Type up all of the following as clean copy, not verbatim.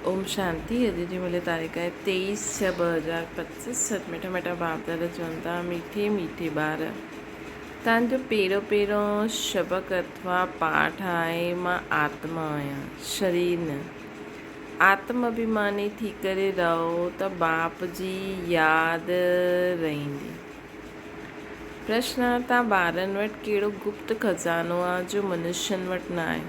ओम शांति। अॼु जी मिले तारीख़ आहे 23/6/2025। मिठा मिठा बाप दादा चवनि था, मीठे मीठे ॿार, तव्हांजो पहिरियों पहिरियों शबक अथवा पाठ आहे, मां आत्मा आहियां, शरीर न। आत्म अभिमानी थी करे रहो त बाप जी यादि रहंदी। प्रश्न आहे, तव्हां ॿारनि वटि कहिड़ो गुप्त खज़ानो आहे जो मनुष्यनि वटि न आहे?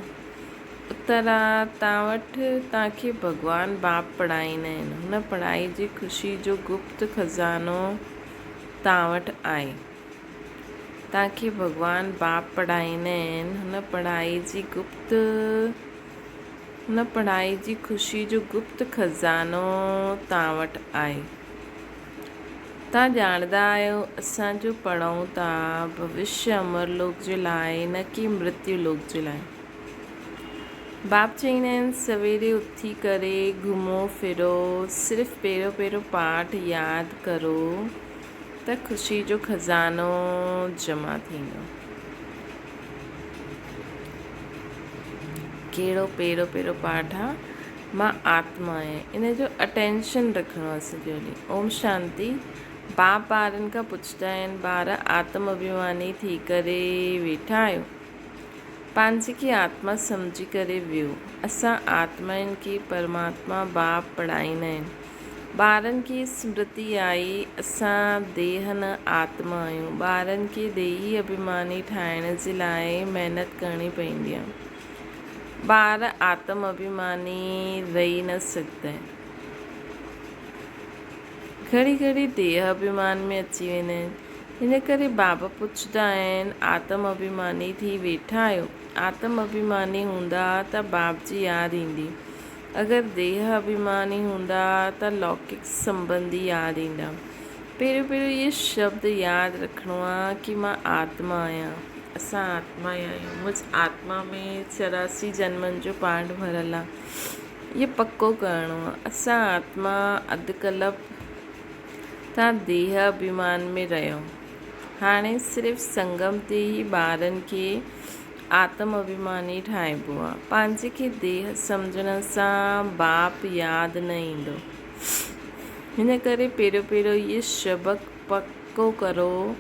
उत्तर आहे, तव्हां वटि तव्हांखे भॻवानु बाप पढ़ाईंदा आहिनि। हुन पढ़ाई जी ख़ुशी जो गुप्त खज़ानो तव्हां वटि आहे। तव्हांखे भॻवानु बाप पढ़ाईंदा आहिनि। हुन पढ़ाई जी ख़ुशी जो गुप्त खज़ानो तव्हां वटि आहे। तव्हां ॼाणंदा आहियो, असांजो पढ़ूं था भविष्य अमरलोक जे लाइ, न कि मृत्यु लोक जे लाइ। बाप चवंदा आहिनि, सवेरे उथी करे घुमो फिरो, सिर्फ़ु पहिरियों पहिरियों पाठ यादि करो त ख़ुशी जो खज़ानो जमा थींदो। कहिड़ो पहिरियों पहिरियों पाठ आहे? मां आत्मा आहियां। इन जो अटेंशन रखिणो आहे सॼो ॾींहुं। ओम शांति। बाप ॿारनि खां पुछंदा आहिनि, ॿार आत्म अभिमानी थी करे वेठा आहियो? पंहिंजे खे आत्मा सम्झी करे वियो। असां आत्मा आहिनि की परमात्मा बाप पढ़ाईंदा आहिनि। ॿारनि खे स्मृति आई, असां देह न आत्मा आहियूं। ॿारनि खे देही अभिमानी ठाहिण जे लाइ महिनत करणी पवंदी आहे। ॿार आत्म अभिमानी रही न सघंदा आहिनि। घड़ी घड़ी देह अभिमान में अची वेंदा आहिनि। हिन करे बाबा पुछंदा आहिनि, आत्म अभिमानी थी वेठा आहियो? आत्म अभिमानी हूंदा त बाप जी यादि ईंदी। अगरि देह अभिमानी हूंदा त लौकिक संबंधी यादि ईंदा। पहिरियों पहिरियों इहे शब्द यादि रखिणो आहे कि मां आत्मा आहियां, असां आत्मा ई आहियूं। मुझ आत्मा में 84 जन्मनि जो पाठ भरियलु आहे। इहो पको करिणो आहे। असां आत्मा अधु कल्प तव्हां देह अभिमान में रहियो। हाणे सिर्फ़ु संगम ते ई ॿारनि खे आत्म अभिमानी ठाहिबो आहे। पंहिंजे खे देह सम्झण सां बाप यादि न ईंदो। हिन करे पहिरियों पहिरियों इहे शबक पको करो,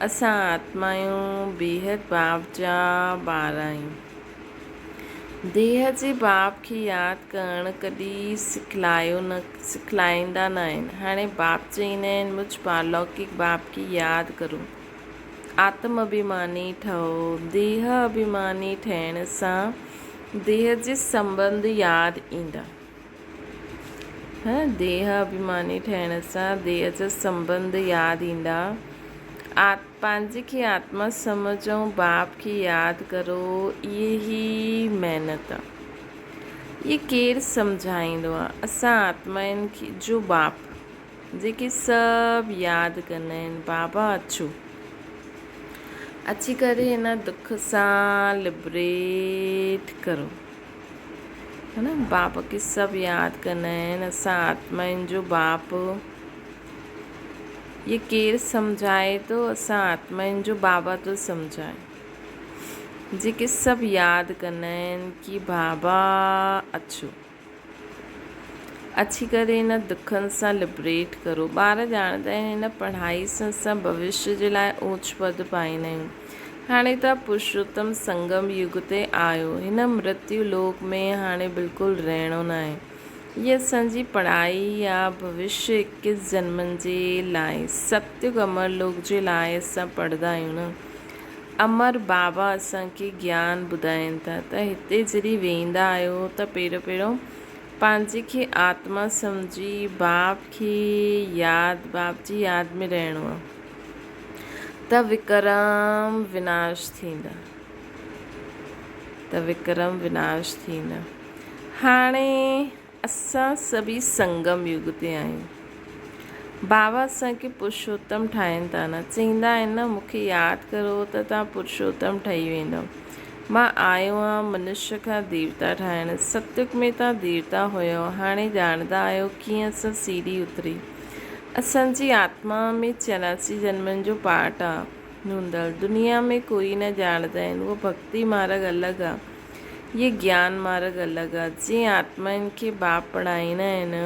असां आत्मा आहियूं, बेहद बाप जा ॿार आहियूं। देह जे बाप खे यादि करणु कॾहिं सिखलाईंदा न आहिनि। हाणे बाप चवंदा आहिनि, मुझ पारलौकिक बाप खे यादि करो, आत्म अभिमानी ठहो। देह अभिमानी ठहिण सां देह जे संबंध यादि ईंदा। देह अभिमानी ठहिण सां देह जा संबंध यादि ईंदा। पंहिंजे खे आत्मा सम्झो, बाप खे यादि करो। इहे ई महिनत आहे। इहे केरु सम्झाईंदो आहे? असां आत्मा आहिनि जो बाप, जेके सभु यादि कंदा आहिनि। बाबा अची करे हिन दुख सां लिबरेट करो। बाप खे सभु यादि कंदा आहिनि। असां आत्मा आहिनि जो बाप। ये केरु सम्झाए थो? असां आत्मा आहिनि जो बाबा थो सम्झाए, जेके सभु यादि कंदा आहिनि कि बाबा अची करे हिन दुखनि सां लिबरेट करो। ॿार ॼाणंदा आहिनि, हिन पढ़ाई सां असां भविष्य जे लाइ ऊच पद पाईंदा आहियूं। हाणे तव्हां पुरुषोत्तम संगम युग ते आहियो। हिन मृत्यु लोक में हाणे बिल्कुलु रहणो न आहे। ये असांजी पढ़ाई आहे भविष्य 21 जन्मनि जे लाइ। सत्युग अमर लोक जे लाइ असां पढ़ंदा आहियूं न। अमर बाबा असांखे ज्ञान ॿुधाइनि था त हिते जॾहिं वेंदा आहियो त पहिरियों पहिरियों पंहिंजे खे आत्मा सम्झी बाप खे यादि, बाप जी यादि में रहणो आहे, त विक्रम विनाश थींदा। हाणे असां सभी संगम युग ते आहियूं। बाबा असांखे पुरुषोत्तम ठाहिनि था न। चवंदा आहिनि न, मूंखे यादि करो त तव्हां पुरुषोत्तम ठही वेंदव। मां आयो आहियां मनुष्य खां देवता ठाहिण। सतयुग में तव्हां देवता हुयो, हाणे ॼाणंदा आहियो कीअं असां सीढ़ी उतरी। असांजी आत्मा में 84 जन्मनि जो पाठ आहे हूंदड़। दुनिया में कोई न ॼाणंदा आहिनि। उहो भक्ति मार्ग अलॻि आहे। ये ज्ञान मार्ग अलॻि आहे। जीअं आत्माउनि खे बाप पढ़ाईंदा आहिनि,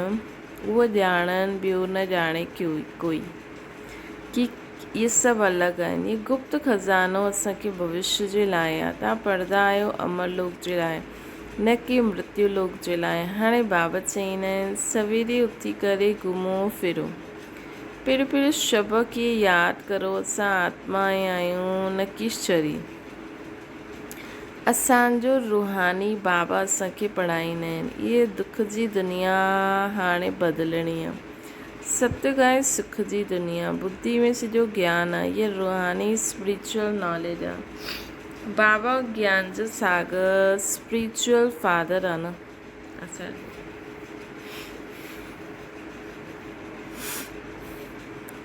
उहो ॼाणनि ॿियो न ॼाणे कोई कि इहे सभु अलॻि आहिनि। ये गुप्त खज़ानो असांखे भविष्य जे लाइ आहे। तव्हां पढ़ंदा आहियो अमरलोक जे लाइ, न कि मृत्यु लोक जे लाइ। हाणे बाबा चईंदा आहिनि सवेरे उथी करे घुमो फिरो, पहिरियों शब खे यादि करो, असां आत्मा आहियूं न कि शरीर। असांजो रूहानी बाबा असांखे पढ़ाईंदा आहिनि इहे दुख जी दुनिया हाणे बदिलणी आहे, सत्य आहे सुख जी दुनिया। बुद्धि में सॼो ज्ञान आहे, इहा रूहानी स्पिरिचुअल नॉलेज आहे। बाबा ज्ञान जो सागर स्पिरिचुअल फादर आहे न असांजो।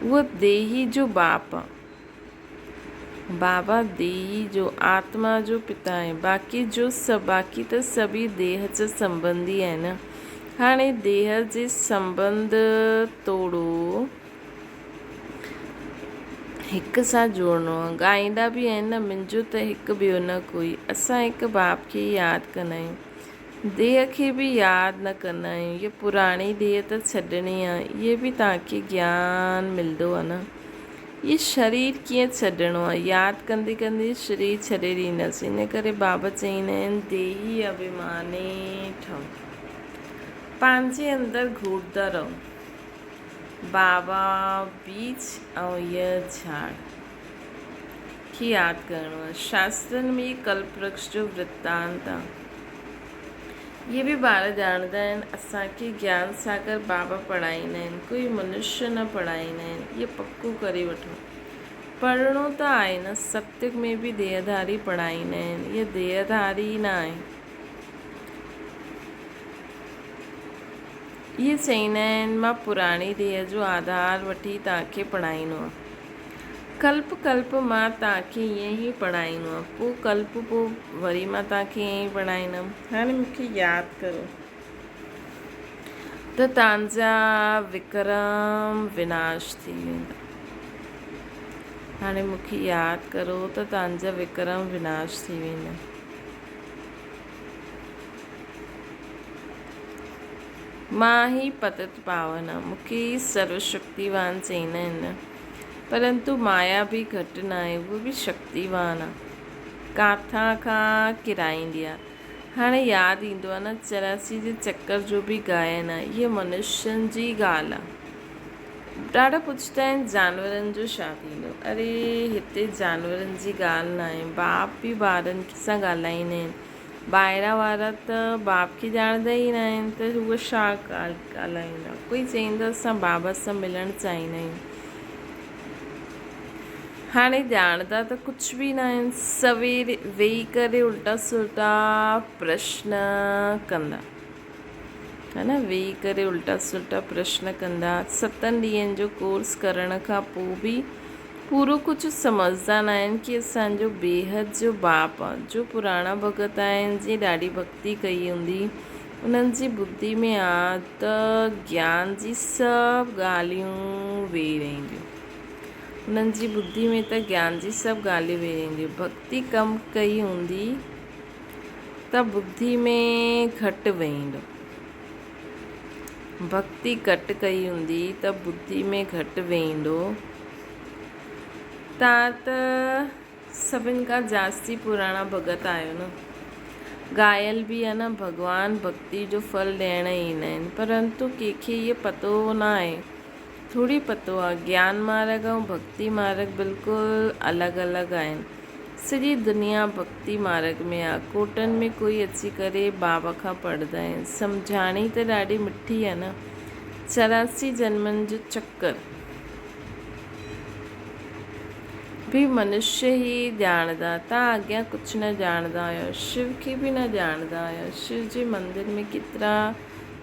उहो देही जो बाप आहे। बाबा देही जो आत्मा जो पिता आहे। बाक़ी त सभी देह जा संबंधी आहिनि। हाणे देह जे संबंध तोड़ो, हिक सां जोड़नो आहे। ॻाईंदा बि आहिनि न, मुंहिंजो त हिकु ॿियो न कोई। असां हिकु बाप खे यादि कंदा आहियूं, देह खे बि यादि न कंदा आहियूं। इहा पुराणी देह त छॾणी आहे, इहे बि तव्हांखे ज्ञान मिलंदो आहे न। ये शरीर कीअं छॾिणो आहे, यादि कंदे कंदे शरीर छॾे ॾींदासीं। इन करे बाबा चईंदा आहिनि देही अभिमानी ठहो, पंहिंजे अंदरि घुरंदा रहो। बाबा बीज ऐं इहा झाड़ खे यादि करिणो आहे। शास्त्रनि में कल्पवृक्ष जो वृत्तांत आहे, इहे बि ॿार ॼाणंदा आहिनि। असांखे ज्ञान सागर बाबा पढ़ाईंदा आहिनि, कोई मनुष्य न पढ़ाईंदा आहिनि। इहो पको करे वठो, पढ़णो त आहे न। सत्य में बि देहधारी पढ़ाईंदा आहिनि, इहा देहधारी न आहे। इहे चईंदा आहिनि मां पुराणी देह जो आधार वठी तव्हांखे पढ़ाईंदो आहे। कल्प कल्प मां तव्हांखे ईअं ई पढ़ाईंदो आहे, पोइ कल्प पोइ वरी मां तव्हांखे ईअं ई पढ़ाईंदमि। हाणे मूंखे यादि करो त तव्हांजा विक्रम विनाश थी वेंदा। हाणे मूंखे यादि करो त तव्हांजा विक्रम विनाश थी वेंदा। मां ही पतित पावन आहे, मूंखे सर्वशक्तिवान चईंदा आहिनि, परंतु माया बि घटि न आहे, उहा बि शक्तिवान आहे। किथां खां किराईंदी आहे। हाणे यादि ईंदो आहे न 84 जे चक्कर जो बि गायन आहे। इहा मनुष्यनि जी ॻाल्हि आहे। ॾाढा पुछंदा आहिनि जानवरनि जो छा थींदो। अरे हिते जानवरनि जी ॻाल्हि न आहे, बाप बि ॿारनि सां ॻाल्हाईंदा आहिनि। ॿाहिरां वारा त बाप खे ॼाणंदा ई न आहिनि, त उहे छा ॻाल्हाईंदा। कोई चईंदो असां बाबा सां मिलणु चाहींदा आहियूं। हाणे ॼाणंदा त कुझु बि न आहिनि। सवेरे वेही करे उल्टा सुल्टा प्रश्न कंदा, है न, वेही करे उल्टा सुल्टा प्रश्न कंदा। 7 ॾींहंनि जो कोर्स करण खां पोइ बि पूरो कुझु सम्झंदा न आहिनि कि असांजो बेहद जो बाप आहे। जो पुराणा भगत आहिनि, जीअं ॾाढी भक्ति कई हूंदी, उन्हनि जी बुद्धि में आहे त ज्ञान जी सभु ॻाल्हियूं वेही रहंदियूं। उन्हनि जी बुद्धि में त ज्ञान जी सभु ॻाल्हियूं वेही रहंदियूं। भक्ति कम कई हूंदी त बुद्धि में घटि वेहींदो, भक्ति घटि कई हूंदी त बुद्धि में घटि वेहींदो। तव्हां त सभिनि खां जास्ती पुराणा भगत आहियो न, ॻायल बि आहे न। भॻवानु भक्ति जो फल ॾियण ईंदा आहिनि, परंतु कंहिंखे इहो पतो न आहे, थोड़ी पतो आहे। ज्ञान मार्ग ऐं भक्ति मार्ग बिल्कुलु अलॻि अलॻि आहिनि। सॼी दुनिया भक्ति मार्ग में आहे। कोटनि में कोई अची करे बाबा खां पढ़ंदा आहिनि। सम्झाणी त ॾाढी मिठी आहे न। 84 जन्मनि जो चक्कर भी मनुष्य ई ॼाणंदा। तव्हां अॻियां कुझु न ॼाणंदा आहियो, शिव खे बि न ॼाणंदा आहियो। शिव जे मंदर में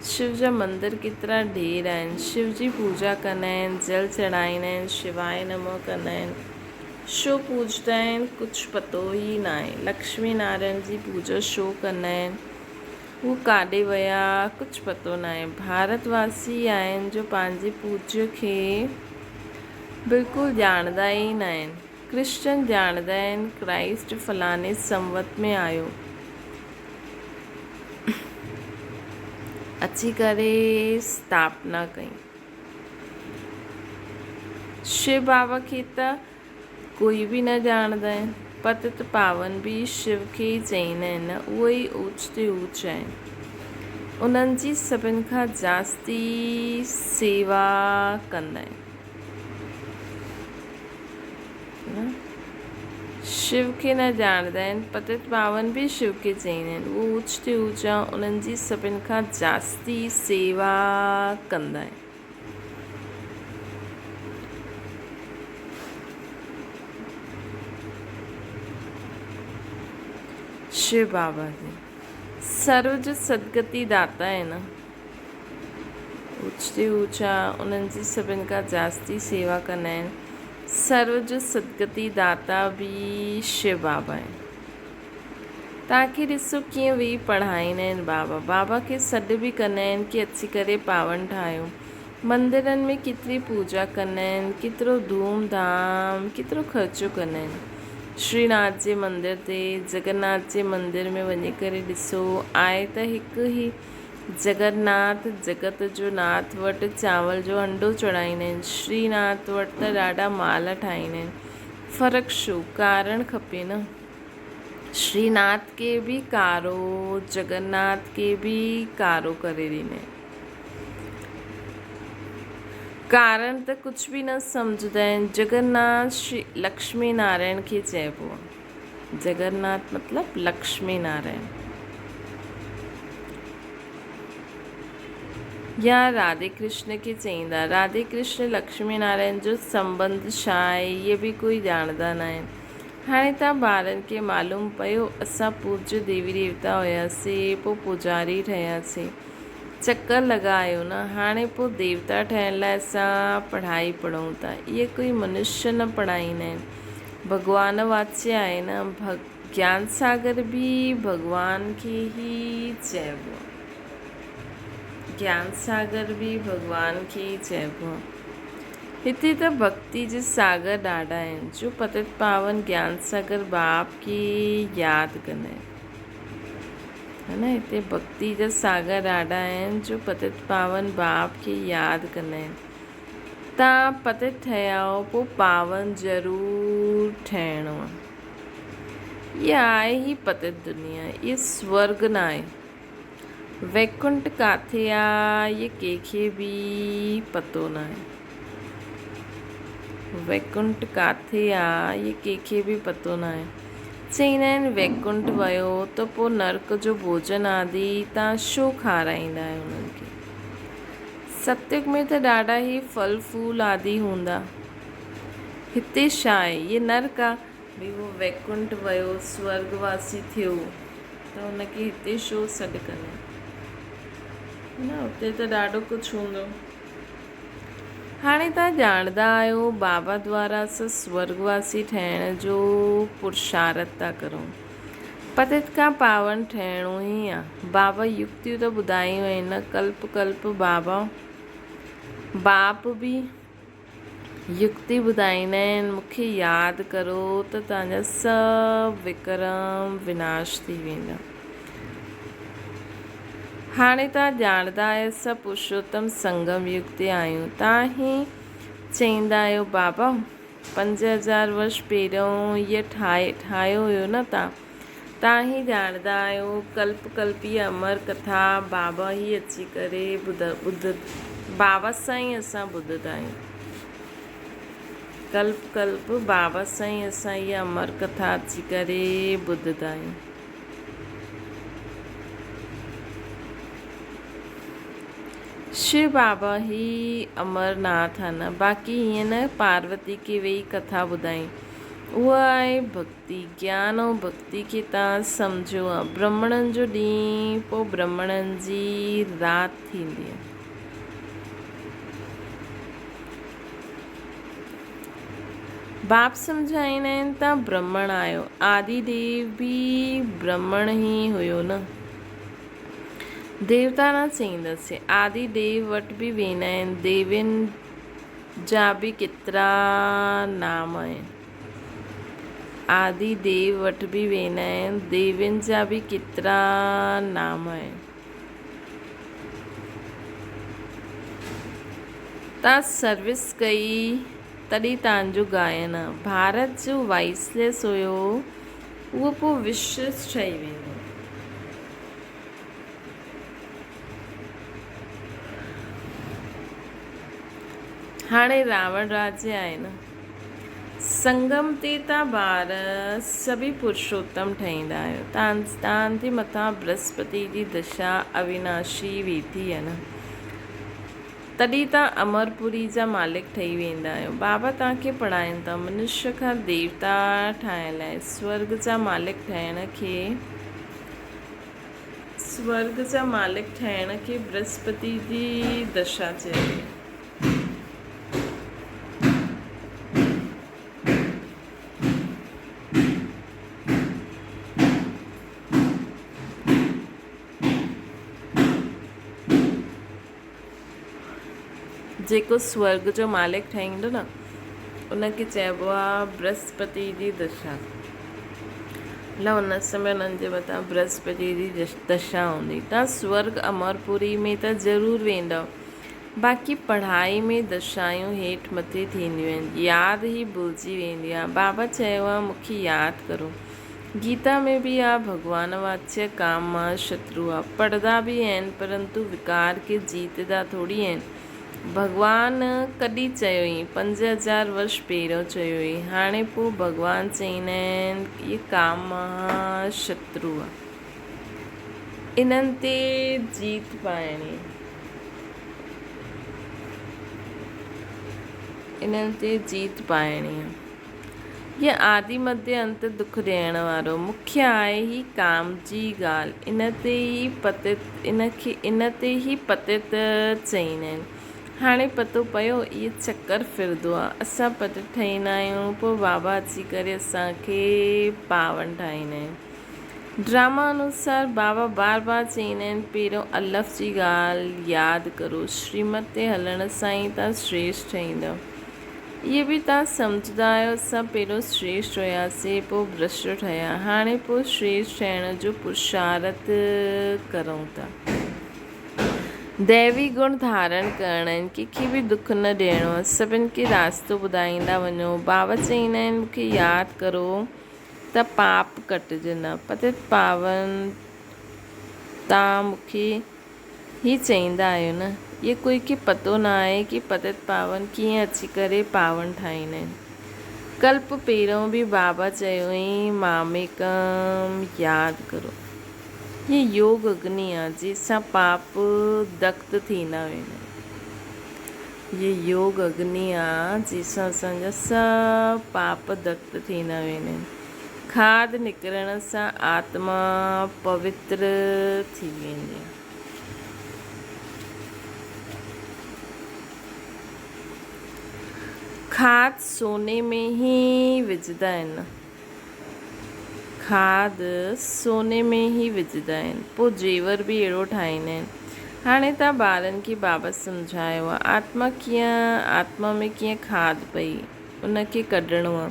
शिव जा मंदर केतिरा ढेर आहिनि। शिव जी पूजा कंदा आहिनि, जल चढ़ाईंदा आहिनि, शिवाय नमः कंदा आहिनि। छो पूजदा आहिनि कुझु पतो ई न आहे। लक्ष्मी नारायण जी पूजा छो कंदा आहिनि, हू काॾे विया कुझु पतो न आहे। भारतवासी आहिनि जो पंहिंजे पूज्य खे बिल्कुलु ॼाणंदा ई न आहिनि। क्रिश्चन ॼाणंदा आहिनि क्राइस्ट फलाणे संवत में आयो, अची करे स्थापना कई। शिव बाबा खे त कोई बि न ॼाणंदा आहिनि। पतित पावन बि शिव खे ई चईंदा आहिनि, उहो ई ऊच ते ऊच आहिनि। उन्हनि जी सभिनि खां जास्ती सेवा कंदा आहिनि। शिव खे न ॼाणंदा आहिनि, पतित पावन बि शिव खे चईंदा आहिनि, उहो ऊच ते ऊच आहे। उन्हनि जी सभिनि खां जास्ती सेवा कंदा आहिनि। शिव बाबा जी सर्व जो सदगति दाता है न, ऊच ते ऊचा, उन्हनि जी सभिनि खां जास्ती सेवा कंदा आहिनि। सर्व जो सदगति दाता बि शिव बाबा आहिनि। तव्हांखे ॾिसो कीअं वेही पढ़ाईंदा आहिनि बाबा। बाबा खे सॾु बि कंदा आहिनि कि अची करे पावन ठाहियो। मंदरनि में केतिरी पूजा कंदा आहिनि, केतिरो धूम धाम, केतिरो ख़र्चो कंदा आहिनि। श्रीनाथ जे मंदर ते, जगन्नाथ जे मंदर में वञी करे ॾिसो, आहे त हिकु ई जगन्नाथ जगत जो नाथ वटि चांवर जो अंडो चढ़ाईंदा आहिनि। श्रीनाथ वटि त ॾाढा माल ठाहींदा आहिनि। फ़र्क़ु छो? कारण खपे न। श्रीनाथ खे बि कारो, जगन्नाथ खे बि कारो करे ॾींदा आहिनि। कारण त कुझु बि न सम्झंदा आहिनि। जगन्नाथ श्री लक्ष्मी नारायण खे चइबो आहे। जगन्नाथ मतिलबु लक्ष्मी नारायण या राधे कृष्ण खे चईंदा। राधे कृष्ण लक्ष्मी नारायण जो संबंध छा आहे, इहे बि कोई ॼाणंदा न आहिनि। हाणे तव्हां ॿारनि खे मालूम पियो असां पूज्य देवी देवता हुयासीं, पोइ पुजारी ठहियासीं, चकर लॻायो न। हाणे पोइ देवता ठहिण लाइ असां पढ़ाई पढ़ूं था। इहे कोई मनुष्य न पढ़ाईंदा आहिनि। भॻवान वाच्य आहे न। ज्ञान सागर बि भॻवान खे ई चइबो आहे। ज्ञान सागर बि भॻवान खे ई चइबो आहे। हिते त भक्ति जे सागर ॾाढा आहिनि, जो पतित पावन ज्ञान सागर बाप खे यादि कंदा आहिनि, है न। हिते भक्ति जा सागर ॾाढा आहिनि, जो पतित पावन बाप खे यादि कंदा आहिनि। तव्हां पतित ठहिया हो, पोइ पावन ज़रूरु ठहिणो आहे। इहा आहे ई पतित दुनिया, इहा स्वर्ग न आहे। वैकुंठ किथे आहे, इहे कंहिंखे बि पतो न आहे। वैकुंठ किथे आहे, इहे कंहिंखे बि पतो न आहे। चईंदा आहिनि वैकुंठ वियो त पोइ नर्क जो भोजन आदि तव्हां छो खाराईंदा आहियो उन्हनि खे। सत्युग में त ॾाढा ई फल फूल आदि हूंदा। हिते छा आहे, इहे नर्क आहे। भई उहो वैकुंठ वियो, स्वर्गवासी थियो, त हुनखे हिते छो सॾु कंदा, न। हुते त ॾाढो कुझु हूंदो। हाणे तव्हां ॼाणंदा आहियो बाबा द्वारा असां स्वर्गवासी ठहिण जो पुरुषार्थ था करूं। पतित खां पावन ठहिणो ई आहे। बाबा युक्तियूं त ॿुधायूं आहिनि। कल्प कल्प बाबा बाप बि युक्ति ॿुधाईंदा आहिनि। मूंखे यादि करो त तव्हांजा सभु विक्रम विनाश थी वेंदा। हाणे तव्हां ॼाणंदा आहियो असां पुरुषोत्तम संगम युग ते आहियूं। तव्हां ई चईंदा आहियो बाबा 5000 वर्ष पहिरियों इहो ठाहियो हुयो न। तव्हां ई ॼाणंदा आहियो कल्प कल्पी अमर कथा बाबा ई अची करे बाबा सां ई असां ॿुधंदा आहियूं। कल्प कल्प बाबा सां ई असां इहा अमर कथा अची करे ॿुधंदा आहियूं। शिव बाबा ही अमरनाथ आहिनि। बाक़ी हीअं न पार्वती खे वेही कथा ॿुधाई, उहा आहे भक्ति। ज्ञान ऐं भक्ति खे तव्हां सम्झो आहे। ब्राह्मणनि जो ॾींहुं, पोइ ब्राह्मणनि जी राति थींदी आहे। बाप सम्झाईंदा आहिनि तव्हां ब्राह्मण आहियो। आदि देव बि ब्राह्मण ई हुयो न। देवता न चईंदासीं। आदि देव वटि बि वेंदा आहिनि। देवियुनि जा बि केतिरा नाम आहिनि। आदि देव वटि बि वेंदा आहिनि। देवियुनि जा बि केतिरा नाम आहिनि। तव्हां सर्विस कई तॾहिं तव्हांजो गायन भारत जो वाइसलेस हुयो, उहो पोइ विश्व ठही वेंदो। हाणे रावण राज्य आहे न, संगम ते तव्हां ॿार सभी पुरुषोत्तम ठहींदा आहियो। तव्हांजे मथां बृहस्पति जी दशा अविनाशी वेठी आहे न, तॾहिं तव्हां अमरपुरी जा मालिक ठही वेंदा आहियो। बाबा तव्हांखे पढ़ाइनि था मनुष्य खां देवता ठाहिण लाइ, स्वर्ग जा मालिक ठहिण खे बृहस्पति जी दशा चइबी। जेको स्वर्ग जो मालिक ठहींदो न, उनखे चइबो आहे बृहस्पति जी दशा। उन समय उन्हनि जे मथां बृहस्पति जी दशा हूंदी। तव्हां स्वर्ग अमरपुरी में त ज़रूरु वेंदव, बाक़ी पढ़ाई में दशायूं हेठि मथे थींदियूं आहिनि, यादि ई भुलिजी वेंदी आहे। बाबा चयो आहे मूंखे यादि करो। गीता में बि आहे भगवान वाच्य काम मां शत्रु आहे। पढ़ंदा बि आहिनि परंतु विकार खे जीतदा थोरी आहिनि। भगवान कॾहिं चयो हुई? 5000 वर्ष पहिरियों चयो हुई। हाणे पोइ भगवान चईंदा आहिनि इहे काम मां शत्रु आहे, इन्हनि ते जीत पाइणी, आहे। ये आदि मध्य अंत दुख ॾियण वारो मुख्य आहे ही काम जी ॻाल्हि। इन ते ही पतित चईंदा आहिनि। हाणे पतो पियो इहो चकर फिरंदो आहे। असां पतित ठहींदा आहियूं, पोइ बाबा अची करे असांखे पावन ठाहींदा आहिनि। ड्रामा अनुसार बाबा बार बार चईंदा आहिनि पहिरियों अलफ़ जी ॻाल्हि यादि करो, श्रीमत ते हलण सां ई तव्हां श्रेष्ठ ठहींदव। इहे बि तव्हां सम्झंदा आहियो, असां पहिरियों श्रेष्ठ हुयासीं, पोइ भ्रष्ट ठहिया, हाणे पोइ श्रेष्ठ ठहिण जो पुरुषार्थ करूं था। दैवी गुण धारण करणा आहिनि, कंहिंखे बि दुख न ॾियणो आहे, सभिनि खे रास्तो ॿुधाईंदा वञो। बाबा चईंदा आहिनि मूंखे यादि करो त पाप कटिजंदा। पतित पावन तव्हां मूंखे ही चईंदा आहियो न, इहे कोई खे पतो न आहे कि पतित पावन कीअं अची करे पावन ठाहींदा आहिनि। कल्प पहिरियों बि बाबा चयो हुई मामेकम यादि करो। ये योग अग्नि आहे जंहिंसां पाप दग्ध थींदा वेंदा आहिनि। ये योग अग्नि आहे जंहिंसां असांजा सभु पाप दग्ध थींदा वेंदा आहिनि। खाद निकिरण सां आत्मा पवित्र थी वेंदी आहे। खाद सोने में ही विझंदा आहिनि, खाद सोने में ही विझंदा आहिनि, पोइ जेवर बि अहिड़ो ठाहींदा आहिनि। हाणे तव्हां ॿारनि खे बाबा सम्झायो आहे आत्मा में कीअं खाद पई, उनखे कढणो आहे।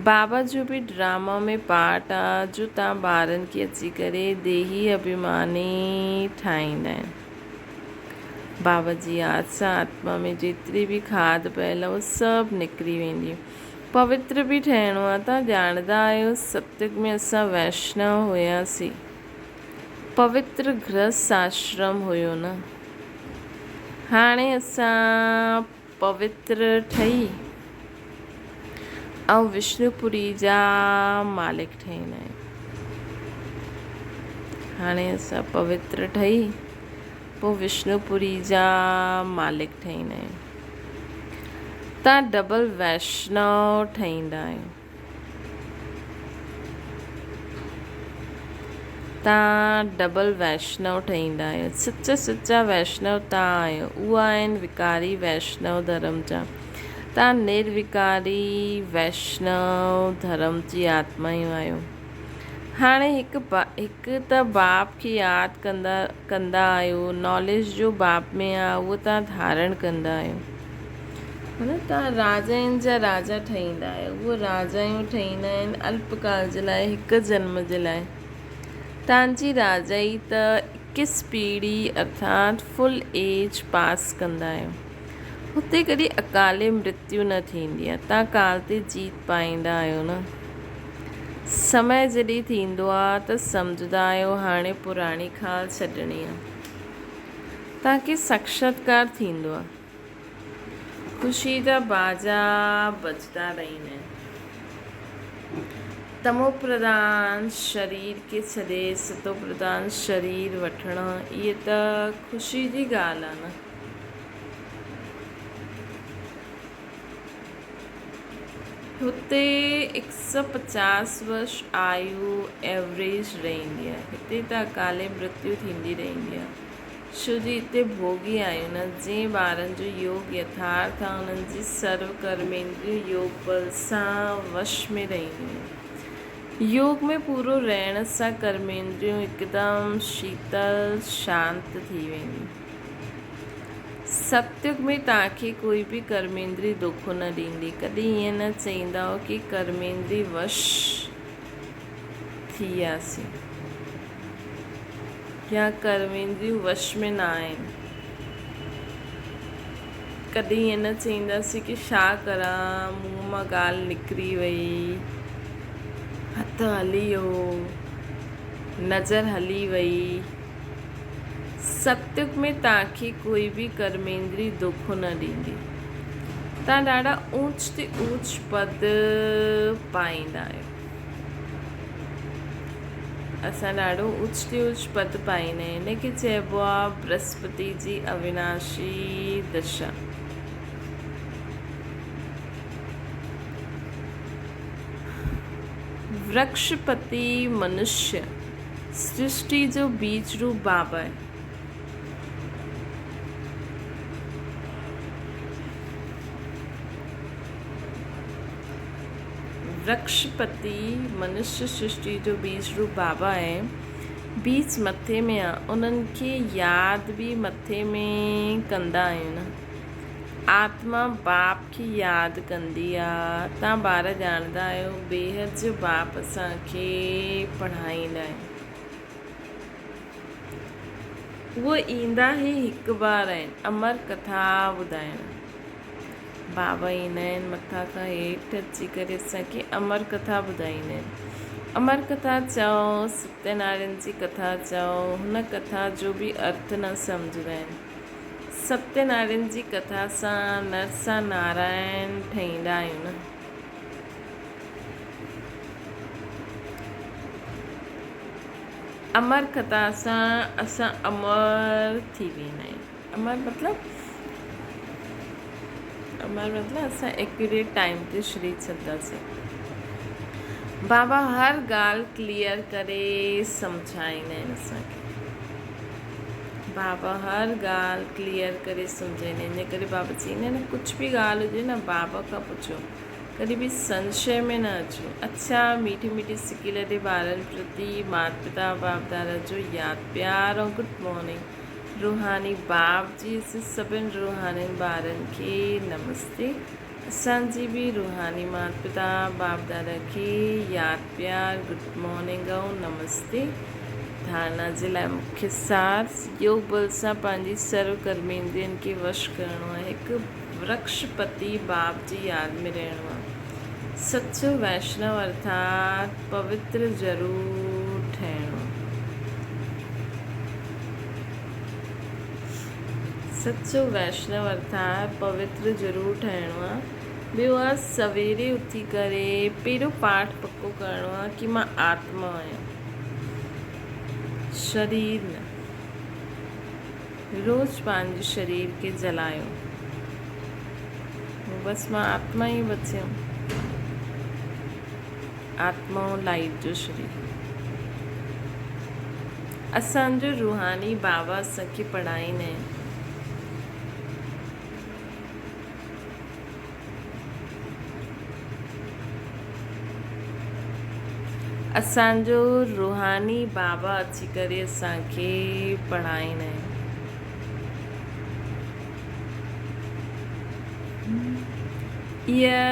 बाबा जो बि ड्रामा में पार्ट आहे जो तव्हां ॿारनि खे अची करे देही अभिमानी ठाहींदा आहिनि। बाबा जी यादि सां आत्मा में जेतिरी बि खाद पयल आहे उहो सभु निकिरी वेंदी। पवित्र बि ठहिणो आहे। तव्हां ॼाणंदा आहियो सत्युग में असां वैष्णव हुयासीं, पवित्र गृहस्थ आश्रम हुयो न। हाणे असां पवित्र ठही ऐं विष्णुपुरी जा मालिक ठहींदा आहियूं। हाणे असां पवित्र ठही पोइ विष्णुपुरी जा मालिक ठहींदा आहियूं। तव्हां डबल वैष्णव ठहींदा आहियो। सच्चा वैष्णव तव्हां आहियो। उहा आहिनि विकारी वैष्णव धर्म जा। तव्हां निर्विकारी वैष्णव धर्म जी आत्मायूं आहियो। हाणे हिकु त बाप खे यादि कंदा आहियो। नॉलेज जो बाप में आहे उहो तव्हां धारण कंदा आहियो, है न। तव्हां राजाउनि जा राजा ठहींदा आहियो। उहे राजायूं ठहींदा आहिनि अल्पकाल जे लाइ, हिकु जन्म जे लाइ। तव्हांजी राजाई त 21 पीढ़ी अर्थात फुल एज पास कंदा आहियो। हुते कॾहिं अकाले मृत्यु न थींदी आहे। तव्हां काल ते जीत पाईंदा आहियो न। समय जॾहिं थींदो आहे त सम्झंदा आहियो हाणे पुराणी खाल छॾणी आहे। तव्हांखे साक्षात्कार थींदो आहे। ख़ुशी जा बाजा बजदा रहंदा आहिनि। तमो प्रधान शरीर खे छॾे सतो प्रधान शरीर वठणु, इहे त ख़ुशी जी ॻाल्हि आहे न। हुते 150 वर्ष आयु एवरेज रहंदी आहे। हिते त अकाले मृत्यु थींदी रहंदी आहे। छो जी हिते भोगी आहियूं न। जंहिं ॿारनि जो योग यथार्थ आहे उन्हनि जी सर्व कर्मेंद्रियूं योग बल सां वश में रहंदियूं आहिनि। योग में पूरो रहण सां कर्मेंद्रियूं हिकदमि शीतल शांत थी वेंदियूं। सतयुग में तव्हांखे कोई बि कर्मेंद्री दुख न ॾींदी। कॾहिं ईअं न चईंदा कि कर्मेंद्री वश थी वियासीं या कर्मेंद्रियूं वश में न आहिनि। कॾहिं ईअं न चईंदासीं कि छा करां, मुंहं मां ॻाल्हि निकिरी वई, हथु हली वियो, नज़र हली वई। सतयुग में तव्हांखे कोई बि कर्मेंद्री दुख न ॾींदी। तव्हां ॾाढा ऊच ते ऊच पद पाईंदा आहियो। असां ॾाढो ऊच ते ऊच पद पाईंदा आहियूं। हिनखे चइबो आहे बृहस्पति जी अविनाशी दशा। वृक्षपति मनुष्य सृष्टि जो बीज रूप बाबा है। वृक्षपति मनुष्य सृष्टि जो बीज रूप बाबा आहे। बीज मथे में आहे, उन्हनि खे यादि बि मथे में कंदा आहियूं न। आत्मा बाप खे यादि कंदी आहे। तव्हां ॿार ॼाणंदा आहियो बेहद जो बाप असांखे पढ़ाईंदा आहिनि। उहे ईंदा ई हिकु बार आहिनि अमर कथा ॿुधाइण। बाबा ईंदा आहिनि मथां खां हेठि अची करे असांखे अमर कथा ॿुधाईंदा आहिनि। अमर कथा चओ, सत्यनारायण जी कथा चओ, हुन कथा जो बि अर्थ न सम्झंदा आहिनि। सत्यनारायण जी कथा सां नर सां नारायण ठहींदा आहियूं न। अमर कथा सां असां अमर थी वेंदा आहियूं। अमर मतिलबु असां एक्यूरेट टाइम ते श्री छॾंदासीं। बाबा हर ॻाल्हि क्लियर करे सम्झाईंदा आहिनि असांखे। बाबा हर ॻाल्हि क्लियर करे सम्झाईंदा आहिनि। इन करे बाबा चईंदा आहिनि कुझु बि ॻाल्हि हुजे न बाबा खां पुछो, कॾहिं बि संशय में न अचो। अच्छा, मीठी मीठी सिकी लॾे ॿारनि प्रति माता पिता बाप दादा जो यादि प्यार ऐं गुड मॉर्निंग। रूहानी बाप जी सभिनि रूहानी ॿारनि खे नमस्ते। असांजी बि रूहानी माता पिता बाप दादा खे यादि प्यार गुड मॉर्निंग ऐं नमस्ते। धारणा जे लाइ मुख्य सार योग बल सां पंहिंजी सर्व कर्मेंद्रियनि खे वश करिणो आहे। हिकु वृक्षपति बाप जी यादि में रहणो आहे। सचो वैष्णव अर्थात पवित्र ज़रूरु ठहिणो। सचो वैष्णव अर्थात पवित्र ज़रूरु ठहिणो आहे। ॿियो आहे सवेरे उथी करे पहिरियों पाठ पको करिणो आहे कि मां आत्मा आहियां, शरीर न। रोज़ पंहिंजे शरीर खे जलायो, बसि मां आत्मा ई बचियमि। आत्मा लाइट जो शरीर। असांजो रूहानी बाबा असांखे पढ़ाईंदा आहिनि। असांजो रूहानी बाबा अची करे असांखे पढ़ाईंदा आहिनि। इहा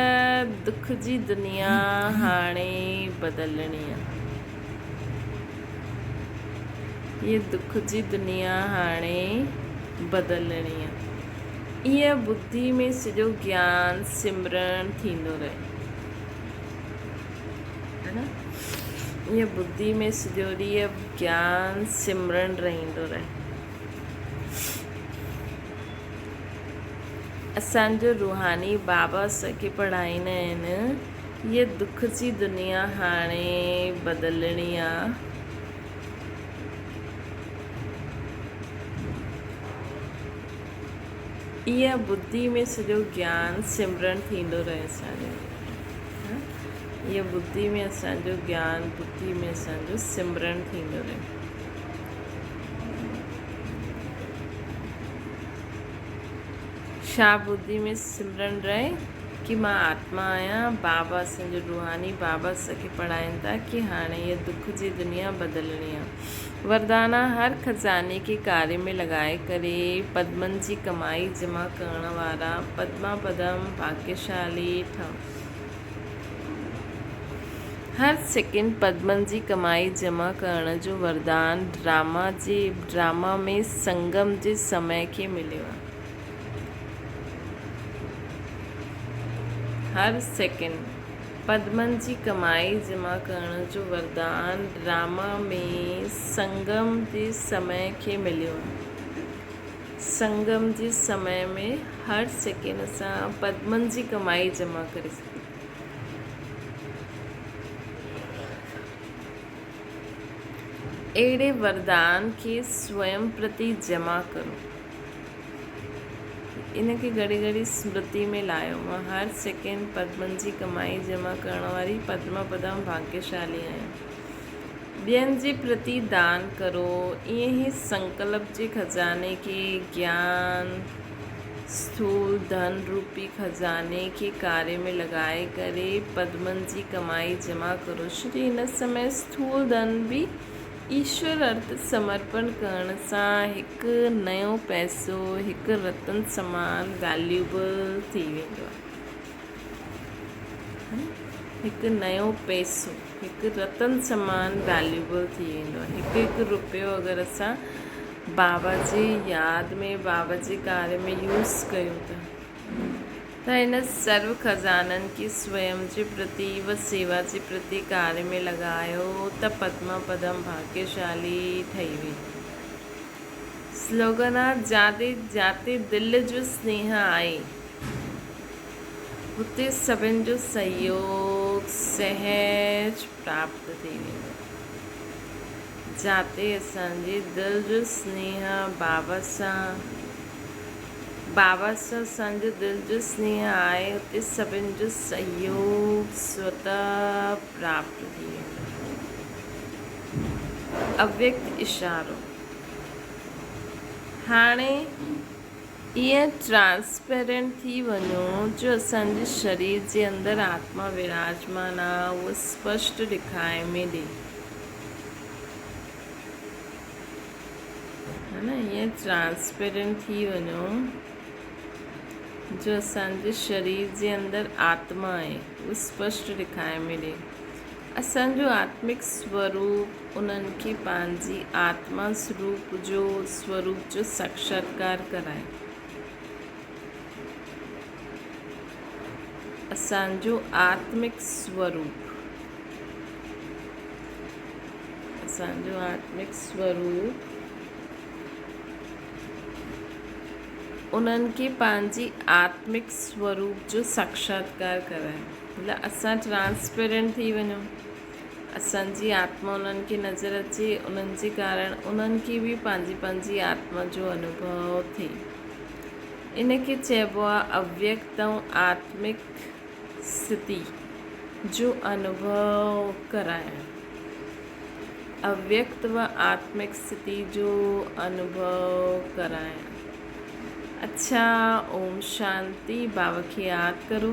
दुख जी दुनिया हाणे बदिलणी आहे। ये दुख जी दुनिया हाणे बदिलणी आहे। ईअं बुद्धि में सॼो ज्ञान सिमरन थींदो रहे, है न। ईअं बुद्धि में सॼो ॾींहुं ज्ञान सिमरन रहंदो रहे। असांजो रूहानी बाबा असांखे पढ़ाईंदा आहिनि, हीअ दुख जी दुनिया हाणे बदिलणी आहे। ईअं बुद्धि में सॼो ज्ञान सिमरन थींदो रहे असांजो। ईअं बुद्धि में असांजो ज्ञान, बुद्धि में असांजो सिमरन थींदो रहे। छा बुद्धि में सिमरन रहे कि मां आत्मा आहियां। बाबा असांजो रूहानी बाबा असांखे पढ़ाइनि था कि हाणे इहा दुख जी दुनिया बदिलणी आहे। वरदाना हर खज़ाने खे कार्य में लॻाए करे पद्मनि जी कमाई जमा करण वारा पद्मा पदम भाग्यशाली ठहो। हर सेकेंड पद्मनि जी कमाई जमा करण जो वरदान ड्रामा में संगम जे समय खे मिलियो आहे। हर सेकेंड पद्मनि जी कमाई जमा करण जो वरदान ड्रामा में संगम जे समय खे मिलियो आहे। संगम जे समय में हर सेकेंड असां पद्मनि जी कमाई जमा करे सघूं। अहिड़े वरदान खे स्वयं प्रति जमा करो। इनखे घड़ी घड़ी स्मृति में लायो। मां हर सेकेंड पद्मनि जी कमाई जमा करण वारी पद्मा पदम भाग्यशाली आहियां। ॿियनि जे प्रति दान करो। ईअं ई संकल्प जे खज़ाने खे ज्ञान स्थूल धन रूपी खज़ाने के कार्य में लॻाए करे पद्मनि जी कमाई जमा करो। श्री हिन समय स्थूल धन भी ईश्वर अर्थ समर्पण करण सां हिकु नयो पैसो हिकु रतन समान वैल्यूएबल थी वेंदो आहे। हिकु नयो पैसो हिकु रतन समान वैल्यूएबल थी वेंदो आहे। हिकु हिकु रुपयो अगरि असां बाबा जी यादि में बाबा जे कार्य में यूज़ कयूं त हिन सर्व खज़ाननि खे स्वयं जे प्रति व सेवा जे प्रति कार्य में लॻायो त पद्मा पदम भाग्यशाली ठही वेंदी। स्लोगन आहे जाते जाते दिलि जो स्नेह आहे हुते सभिनि जो सहयोग सहज प्राप्त थी वेंदो। जाते असांजे दिलि जो स्नेह बाबा सां असांजो दिलि जो स्नेह आहे हुते सभिनि जो सहयोग स्वतः प्राप्त थी वेंदो। अव्यक्त इशारो हाणे ईअं ट्रांसपेरेंट थी वञो जो असांजे शरीर जे अंदरि आत्मा विराजमान आहे उहो स्पष्ट ॾेखारे में ॾे, है न। ईअं ट्रांसपेरेंट थी वञो जो असांजे शरीर जे अंदरि आत्मा आहे उहो स्पष्ट ॾेखारे में ॾे। असांजो आत्मिक स्वरूप उन्हनि खे पंहिंजी आत्मा स्वरूप जो साक्षात्कार कराए। असांजो आत्मिक स्वरूप उन्हनि खे पंहिंजी आत्मिक स्वरूप जो साक्षात्कार कराए। मतिलबु असां ट्रांसपेरेंट थी वञूं, असांजी आत्मा उन्हनि खे नज़र अचे, उन्हनि जे कारण उन्हनि खे बि पंहिंजी आत्मा जो अनुभव थिए। इनखे चइबो आहे अव्यक्त ऐं आत्मिक स्थिति जो अनुभव कराइणु। अव्यक्त व आत्मिक स्थिति जो अनुभव कराइणु। अच्छा, ओम शांति। बाबा खे यादि करो।